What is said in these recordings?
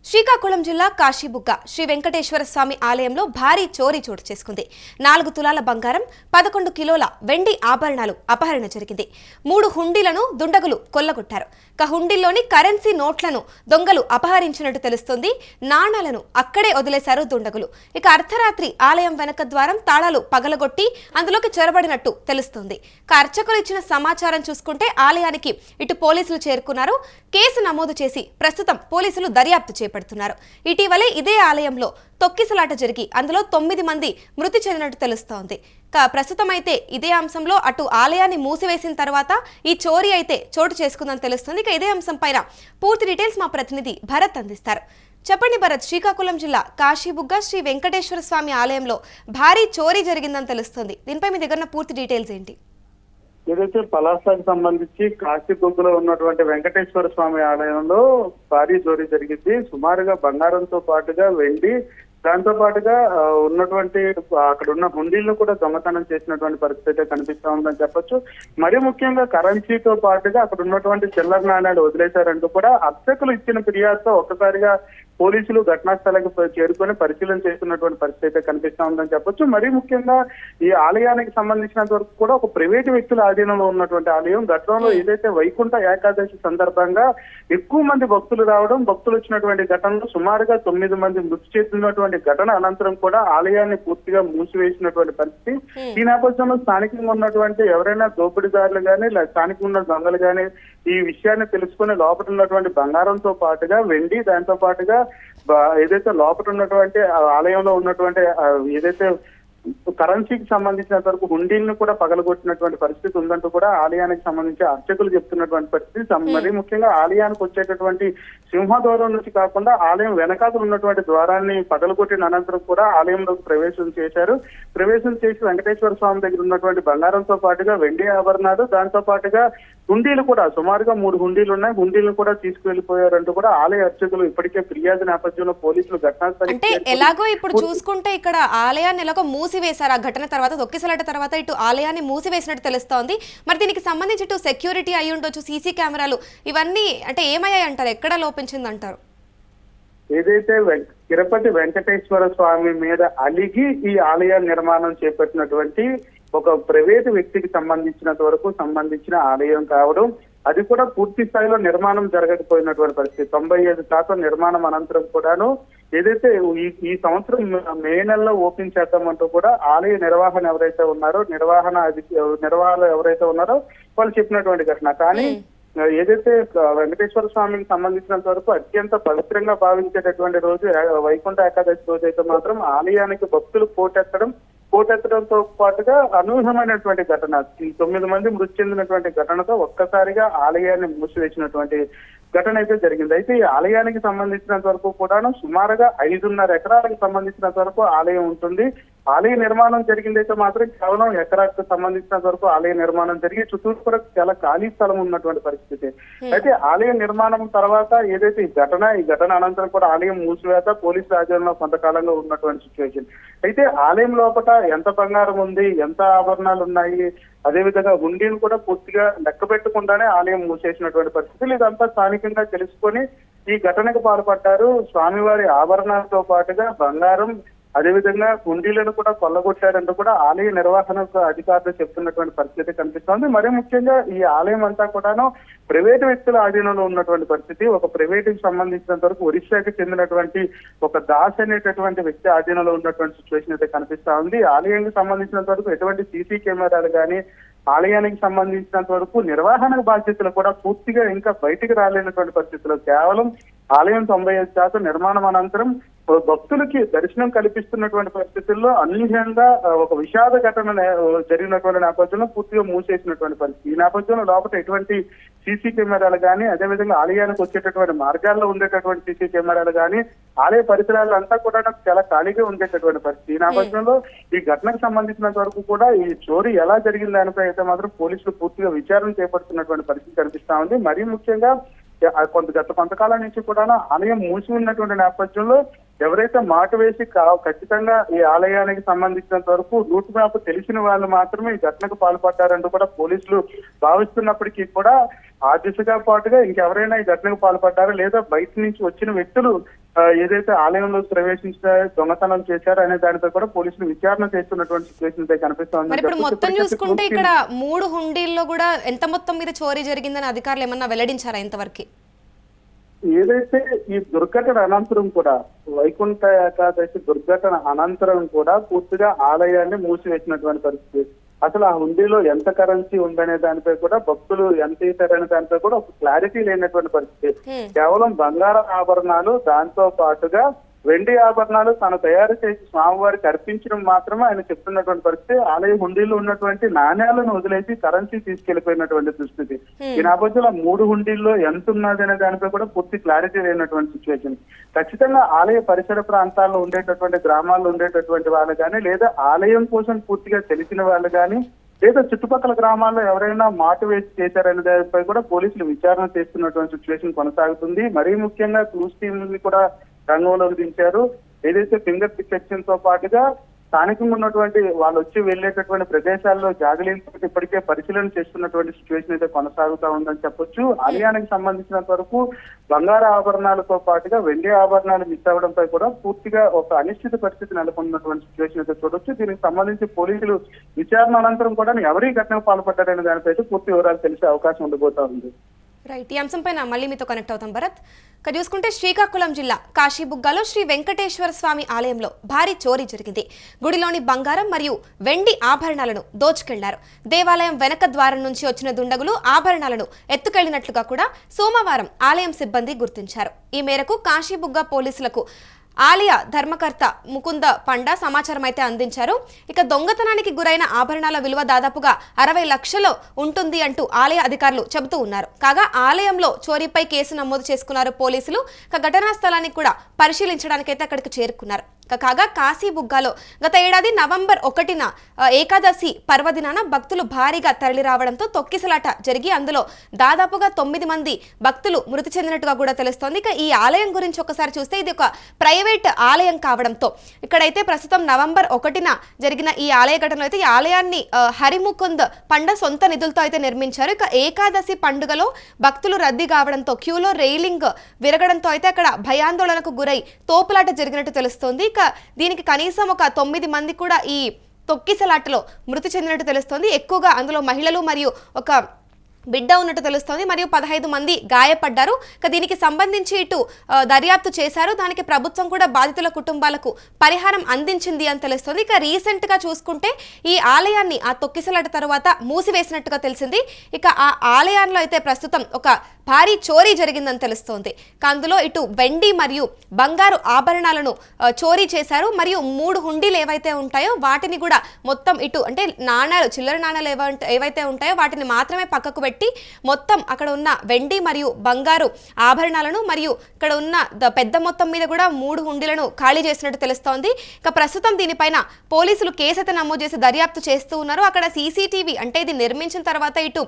శ్రీకాకుళం జిల్లా కాశీబుగ్గ శ్రీ వెంకటేశ్వర స్వామి ఆలయంలో భారీ చోరీ చోటు చేసుకుంది. 4 తులాల బంగారం, 11 కిలోల వెండి ఆభరణాలు అపహరణ జరిగింది. 3 హుండీలను దుండగులు కొల్లగొట్టారు. హుండీల్లోని కరెన్సీ నోట్లను దొంగలు అపహరించినట్టు తెలుస్తోంది. నాణాలను అక్కడే వదిలేశారు దుండగులు. అర్ధరాత్రి ఆలయం వెనక ద్వారం తాళాలు పగలగొట్టి అందులోకి చొరబడినట్టు తెలుస్తోంది. అర్చకులు ఇచ్చిన సమాచారం చూసుకుంటే ఆలయానికి ఇటు పోలీసులు చేరుకున్నారు. కేసు నమోదు చేసి ప్రస్తుతం పోలీసులు దర్యాప్తు చేపడుతున్నారు. ఇటీవలే ఇదే ఆలయంలో తొక్కిసలాట జరిగి అందులో 9 మంది మృతి చెందినట్టు తెలుస్తోంది. ప్రస్తుతం అయితే ఇదే అంశంలో అటు ఆలయాన్ని మూసివేసిన తర్వాత ఈ చోరీ అయితే చోటు చేసుకుందని తెలుస్తుంది. ఇదే అంశం పైన పూర్తి డీటెయిల్స్ మా ప్రతినిధి భరత్ అందిస్తారు. చెప్పండి భరత్, శ్రీకాకుళం జిల్లా కాశీబుగ్గ శ్రీ వెంకటేశ్వర స్వామి ఆలయంలో భారీ చోరీ జరిగిందని తెలుస్తుంది. దీనిపై మీ దగ్గర పూర్తి డీటెయిల్స్ ఏంటి? ఏదైతే పలాసకు సంబంధించి కాశీబుగ్గలో ఉన్నటువంటి వెంకటేశ్వర స్వామి ఆలయంలో భారీ చోరీ జరిగింది. సుమారుగా బంగారంతో పాటుగా వెండి, దాంతో పాటుగా ఉన్నటువంటి అక్కడ ఉన్న హుండీలను కూడా దొంగతనం చేసినటువంటి పరిస్థితి కనిపిస్తా ఉందని చెప్పొచ్చు. మరి ముఖ్యంగా కరెన్సీతో పాటుగా అక్కడ ఉన్నటువంటి చిల్లర నాణ్యాలు వదిలేశారంటూ కూడా అర్చకులు ఇచ్చిన ఫిర్యాదుతో ఒక్కసారిగా పోలీసులు ఘటనా స్థలానికి చేరుకొని పరిశీలన చేస్తున్నటువంటి పరిస్థితి కనిపిస్తా ఉందని చెప్పొచ్చు. మరీ ముఖ్యంగా ఈ ఆలయానికి సంబంధించినంత వరకు కూడా ఒక ప్రైవేటు వ్యక్తుల ఆధీనంలో ఉన్నటువంటి ఆలయం. గతంలో ఏదైతే వైకుంఠ ఏకాదశి సందర్భంగా ఎక్కువ మంది భక్తులు రావడం, భక్తులు వచ్చినటువంటి ఘటనలో సుమారుగా 9 మంది మృతి చెందినటువంటి ఘటన అనంతరం కూడా ఆలయాన్ని పూర్తిగా మూసివేసినటువంటి పరిస్థితి. ఈ నేపథ్యంలో స్థానికంగా ఉన్నటువంటి ఎవరైనా దోపిడీదారులు కానీ స్థానికంగా ఉన్న దొంగలు కానీ ఈ విషయాన్ని తెలుసుకుని లోపల ఉన్నటువంటి బంగారంతో పాటుగా వెండి, దాంతో పాటుగా ఏదైతే లోపల ఉన్నటువంటి ఆలయంలో ఉన్నటువంటి ఏదైతే కరెన్సీకి సంబంధించినంత వరకు హుండీలను కూడా పగలగొట్టినటువంటి పరిస్థితి ఉందంటూ కూడా ఆలయానికి సంబంధించి అర్చకులు చెప్తున్నటువంటి పరిస్థితి. మరీ ముఖ్యంగా ఆలయానికి వచ్చేటటువంటి సింహద్వారం నుంచి కాకుండా ఆలయం వెనకాతలు ఉన్నటువంటి ద్వారాన్ని పగలగొట్టిన అనంతరం కూడా ఆలయంలోకి ప్రవేశం చేశారు. ప్రవేశం చేసి వెంకటేశ్వర స్వామి దగ్గర ఉన్నటువంటి బంగారంతో పాటుగా వెండి ఆభరణాలు, దాంతో పాటుగా హుండీలు కూడా సుమారుగా 3 హుండీలు ఉన్నాయి. హుండీలను కూడా తీసుకువెళ్లిపోయారంటూ కూడా ఆలయ అర్చకులు ఇప్పటికే ఫిర్యాదు నేపథ్యంలో పోలీసులు ఘటనాస్థలికి అంటే ఎలాగో ఇప్పుడు చూసుకుంటే ఇక్కడ ఆలయాన్ని ఎలాగో మూసివేశారు. ఆ ఘటన తర్వాత తొక్కిసలాట తర్వాత ఇటు ఆలయాన్ని మూసివేసినట్టు తెలుస్తోంది. మరి దీనికి సంబంధించి ఇటు సెక్యూరిటీ అయి ఉండొచ్చు, సీసీ కెమెరాలు ఇవన్నీ అంటే ఏమయ్యాయి అంటారు? ఎక్కడ లోపించింది అంటారు? ఏదైతే తిరుపతి వెంకటేశ్వర స్వామి మీద అలిగి ఈ ఆలయ నిర్మాణం చేపట్టినటువంటి ఒక ప్రైవేటు వ్యక్తికి సంబంధించిన ఆలయం కావడం, అది కూడా పూర్తి స్థాయిలో నిర్మాణం జరగకపోయినటువంటి పరిస్థితి. 95% నిర్మాణం అనంతరం కూడాను ఏదైతే ఈ సంవత్సరం మే నెలలో ఓపెన్ చేద్దామంటూ కూడా ఆలయ నిర్వహణ ఎవరైతే ఉన్నారో నిర్వహణ ఎవరైతే ఉన్నారో వాళ్ళు చెప్పినటువంటి ఘటన. కానీ ఏదైతే వెంకటేశ్వర స్వామికి సంబంధించినంత వరకు అత్యంత పవిత్రంగా భావించేటటువంటి రోజు వైకుంఠ ఏకాదశి రోజు అయితే మాత్రం ఆలయానికి భక్తులు పోటెత్తడంతో పాటుగా అనూహ్యమైనటువంటి ఘటన, 9 మంది మృతి చెందినటువంటి ఘటనతో ఒక్కసారిగా ఆలయాన్ని మూసివేసినటువంటి ఘటన అయితే జరిగింది. అయితే ఈ ఆలయానికి సంబంధించినంత వరకు కూడాను సుమారుగా 5.5 ఎకరాలకు సంబంధించినంత వరకు ఆలయం ఉంటుంది. ఆలయ నిర్మాణం జరిగిందైతే మాత్రం కేవలం ఎకరాకు సంబంధించినంత వరకు ఆలయ నిర్మాణం జరిగి చుట్టూరు కూడా చాలా ఖాళీ స్థలం ఉన్నటువంటి పరిస్థితి. అయితే ఆలయ నిర్మాణం తర్వాత ఏదైతే ఈ ఘటన అనంతరం కూడా ఆలయం మూసివేత పోలీసు రాజ్యంలో కొంతకాలంగా ఉన్నటువంటి సిచ్యువేషన్. అయితే ఆలయం లోపల ఎంత బంగారం ఉంది, ఎంత ఆభరణాలు ఉన్నాయి, అదేవిధంగా హుండీని కూడా పూర్తిగా లెక్క పెట్టకుండానే ఆలయం మూసేసినటువంటి పరిస్థితులు ఇదంతా స్థానికంగా తెలుసుకొని ఈ ఘటనకు పాల్పడ్డారు. స్వామివారి ఆభరణాలతో పాటుగా బంగారం, అదేవిధంగా హుండీలను కూడా కొల్లగొట్టారంటూ కూడా ఆలయ నిర్వహణ అధికారులు చెప్తున్నటువంటి పరిస్థితి కనిపిస్తోంది. మరీ ముఖ్యంగా ఈ ఆలయం అంతా కూడాను ప్రైవేటు వ్యక్తుల ఆధీనంలో ఉన్నటువంటి పరిస్థితి. ఒక ప్రైవేటుకి సంబంధించినంత వరకు ఒరిస్సాకి చెందినటువంటి ఒక దాస్ అనేటటువంటి వ్యక్తి ఆధీనంలో ఉన్నటువంటి సిచ్యువేషన్ అయితే కనిపిస్తా ఉంది. ఆలయానికి సంబంధించినంత వరకు ఎటువంటి సీసీ కెమెరాలు కానీ ఆలయానికి సంబంధించినంత వరకు నిర్వహణ బాధ్యతలు కూడా పూర్తిగా ఇంకా బయటికి రాలేనటువంటి పరిస్థితులు. కేవలం ఆలయం 95% నిర్మాణం అనంతరం భక్తులకి దర్శనం కల్పిస్తున్నటువంటి పరిస్థితుల్లో అనూహ్యంగా ఒక విషాద ఘటన జరిగినటువంటి నేపథ్యంలో పూర్తిగా మూసేసినటువంటి పరిస్థితి. ఈ నేపథ్యంలో లోపల ఎటువంటి సీసీ కెమెరాలు కానీ, అదేవిధంగా ఆలయానికి వచ్చేటటువంటి మార్గాల్లో ఉండేటటువంటి సీసీ కెమెరాలు కానీ, ఆలయ పరిసరాలు అంతా కూడా చాలా ఖాళీగా ఉండేటటువంటి పరిస్థితి. ఈ నేపథ్యంలో ఈ ఘటనకు సంబంధించినంత వరకు కూడా ఈ చోరీ ఎలా జరిగిన దానిపై అయితే మాత్రం పోలీసులు పూర్తిగా విచారణ చేపడుతున్నటువంటి పరిస్థితి కనిపిస్తా ఉంది. మరీ ముఖ్యంగా గత కొంతకాలం నుంచి కూడా ఆలయం మూసి ఉన్నటువంటి నేపథ్యంలో ఎవరైతే మాట వేసి ఖచ్చితంగా ఈ ఆలయానికి సంబంధించినంత వరకు రూట్ మ్యాప్ తెలిసిన వాళ్ళు మాత్రమే ఈ ఘటనకు పాల్పడ్డారంటూ కూడా పోలీసులు భావిస్తున్నప్పటికీ కూడా ఆ దిశగా పాటుగా ఇంకెవరైనా ఈ ఘటనకు పాల్పడ్డారా లేదా బయట నుంచి వచ్చిన వ్యక్తులు ఏదైతే ఆలయంలో ప్రవేశించారో దొంగతనం చేశారో అనే దానిపై కూడా పోలీసులు విచారణ చేస్తున్నటువంటి సిచ్యువేషన్ అయితే కనిపిస్తోంది. మరి ఇప్పుడు మొత్తం చూసుకుంటే ఇక్కడ 3 హుండీల్లో కూడా ఎంత మొత్తం మీద చోరీ జరిగిందని అధికారులు ఏమన్నా వెల్లడించారా ఇంతవరకు? ఏదైతే ఈ దుర్ఘటన అనంతరం కూడా వైకుంఠ ఏకాదశి దుర్ఘటన అనంతరం కూడా పూర్తిగా ఆలయాన్ని మూసివేసినటువంటి పరిస్థితి. అసలు ఆ హుండీలో ఎంత కరెన్సీ ఉందనే దానిపై కూడా భక్తులు ఎంత ఇస్తారనే దానిపై కూడా ఒక క్లారిటీ లేనటువంటి పరిస్థితి. కేవలం బంగారు ఆభరణాలు దాంతో పాటుగా వెండి ఆభరణాలు తాను తయారు చేసి స్వామివారికి అర్పించడం మాత్రమే ఆయన చెప్తున్నటువంటి పరిస్థితి. ఆలయ హుండీలో ఉన్నటువంటి నాణ్యాలను వదిలేసి కరెన్సీ తీసుకెళ్లిపోయినటువంటి దుస్థితి. ఈ నేపథ్యంలో 3 హుండీల్లో ఎంత ఉన్నది అనే దానిపై కూడా పూర్తి క్లారిటీ లేనటువంటి సిచ్యువేషన్. ఖచ్చితంగా ఆలయ పరిసర ప్రాంతాల్లో ఉండేటటువంటి గ్రామాల్లో ఉండేటటువంటి వాళ్ళు కానీ లేదా ఆలయం కోసం పూర్తిగా తెలిసిన వాళ్ళు కానీ లేదా చుట్టుపక్కల గ్రామాల్లో ఎవరైనా మాట వేసి చేశారనే దానిపై కూడా పోలీసులు విచారణ చేస్తున్నటువంటి సిచ్యువేషన్ కొనసాగుతుంది. మరీ ముఖ్యంగా క్రూస్ టీమ్ ని కూడా రంగంలోకి దించారు. ఏదైతే ఫింగర్ డిటెక్షన్ తో పాటుగా స్థానికంగా ఉన్నటువంటి వాళ్ళు వచ్చి వెళ్లేటటువంటి ప్రదేశాల్లో జాగలీలతో ఇప్పటికే పరిశీలన చేస్తున్నటువంటి సిచ్యువేషన్ అయితే కొనసాగుతా ఉందని చెప్పొచ్చు. ఆలయానికి సంబంధించినంత వరకు బంగారు ఆభరణాలతో పాటుగా వెండి ఆభరణాలు మిస్ అవ్వడంపై కూడా పూర్తిగా ఒక అనిశ్చిత పరిస్థితి నెలకొన్నటువంటి సిచ్యువేషన్ అయితే చూడొచ్చు. దీనికి సంబంధించి పోలీసులు విచారణ అనంతరం కూడా ఎవరి ఘటనకు పాల్పడ్డారనే దానిపై పూర్తి వివరాలు తెలిసే అవకాశం ఉండబోతా ఉంది. రైట్, ఈ అంశంపైన మళ్ళీ మీతో కనెక్ట్ అవుతాం భరత్. ఇక చూసుకుంటే శ్రీకాకుళం జిల్లా కాశీబుగ్గలో శ్రీ వెంకటేశ్వర స్వామి ఆలయంలో భారీ చోరీ జరిగింది. గుడిలోని బంగారం మరియు వెండి ఆభరణాలను దోచుకెళ్లారు. దేవాలయం వెనక ద్వారం నుంచి వచ్చిన దుండగులు ఆభరణాలను ఎత్తుకెళ్లినట్లుగా కూడా సోమవారం ఆలయం సిబ్బంది గుర్తించారు. ఈ మేరకు కాశీబుగ్గ పోలీసులకు ఆలయ ధర్మకర్త ముకుంద పండ సమాచారం అయితే అందించారు. ఇక దొంగతనానికి గురైన ఆభరణాల విలువ దాదాపుగా 60 లక్షలు ఉంటుంది అంటూ ఆలయ అధికారులు చెబుతూ ఉన్నారు. కాగా ఆలయంలో చోరీపై కేసు నమోదు చేసుకున్నారు పోలీసులు. ఇక ఘటనా స్థలానికి కూడా పరిశీలించడానికైతే అక్కడికి చేరుకున్నారు. కాగా కాశీబుగ్గాలో గత ఏడాది నవంబర్ 1న ఏకాదశి పర్వదినాన భక్తులు భారీగా తరలి రావడంతో తొక్కిసలాట జరిగి అందులో దాదాపుగా 9 మంది భక్తులు మృతి చెందినట్టుగా కూడా తెలుస్తోంది. ఇక ఈ ఆలయం గురించి ఒకసారి చూస్తే ఇది ఒక ప్రైవేట్ ఆలయం కావడంతో ఇక్కడైతే ప్రస్తుతం నవంబర్ 1న జరిగిన ఈ ఆలయ ఘటనలో అయితే ఈ ఆలయాన్ని హరిముకుంద్ పండ సొంత నిధులతో అయితే నిర్మించారు. ఇక ఏకాదశి పండుగలో భక్తులు రద్దీ కావడంతో క్యూలో రైలింగ్ విరగడంతో అయితే అక్కడ భయాందోళనకు గురై తోపులాట జరిగినట్టు తెలుస్తోంది. దీనికి కనీసం ఒక 9 మంది కూడా ఈ తొక్కిసలాటలో మృతి చెందినట్టు తెలుస్తోంది. ఎక్కువగా అందులో మహిళలు మరియు ఒక బిడ్డ ఉన్నట్టు తెలుస్తోంది. మరియు 15 మంది గాయపడ్డారు. దీనికి సంబంధించి ఇటు దర్యాప్తు చేశారు. దానికి ప్రభుత్వం కూడా బాధితుల కుటుంబాలకు పరిహారం అందించింది అని తెలుస్తోంది. ఇక రీసెంట్ గా చూసుకుంటే ఈ ఆలయాన్ని ఆ తొక్కిసలాట తర్వాత మూసివేసినట్టుగా తెలిసింది. ఇక ఆ ఆలయాల్లో అయితే ప్రస్తుతం ఒక భారీ చోరీ జరిగిందని తెలుస్తోంది. అందులో ఇటు వెండి మరియు బంగారు ఆభరణాలను చోరీ చేశారు. మరియు 3 హుండీలు ఏవైతే ఉంటాయో వాటిని కూడా మొత్తం ఇటు అంటే నాణాలు చిల్లర నాణాలు ఏవైతే ఉంటాయో వాటిని మాత్రమే పక్కకు పెట్టి మొత్తం అక్కడ ఉన్న వెండి మరియు బంగారు ఆభరణాలను మరియు ఇక్కడ ఉన్న పెద్ద మొత్తం మీద కూడా 3 హుండీలను ఖాళీ చేసినట్టు తెలుస్తోంది. ఇక ప్రస్తుతం దీనిపైన పోలీసులు కేసు అయితే నమోదు చేసి దర్యాప్తు చేస్తూ ఉన్నారు. అక్కడ సీసీటీవీ అంటే ఇది నిర్మించిన తర్వాత ఇటు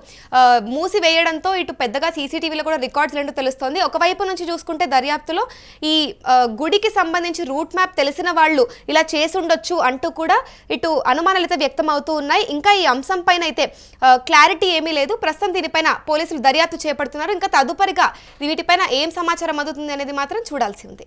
మూసివేయడంతో ఇటు పెద్దగా సీసీటీవీలో కూడా రికార్డ్స్ లేనట్టు తెలుస్తోంది. ఒకవైపు నుంచి చూసుకుంటే దర్యాప్తులో ఈ గుడికి సంబంధించి రూట్ మ్యాప్ తెలిసిన వాళ్ళు ఇలా చేసి ఉండొచ్చు అంటూ కూడా ఇటు అనుమానాలు అయితే వ్యక్తం అవుతూ ఉన్నాయి. ఇంకా ఈ అంశం పైన అయితే క్లారిటీ ఏమీ లేదు. ప్రస్తుతం దీనిపైన పోలీసులు దర్యాప్తు చేపడుతున్నారు. ఇంకా తదుపరిగా వీటిపైన ఏం సమాచారం అందుతుంది అనేది మాత్రం చూడాల్సి ఉంది.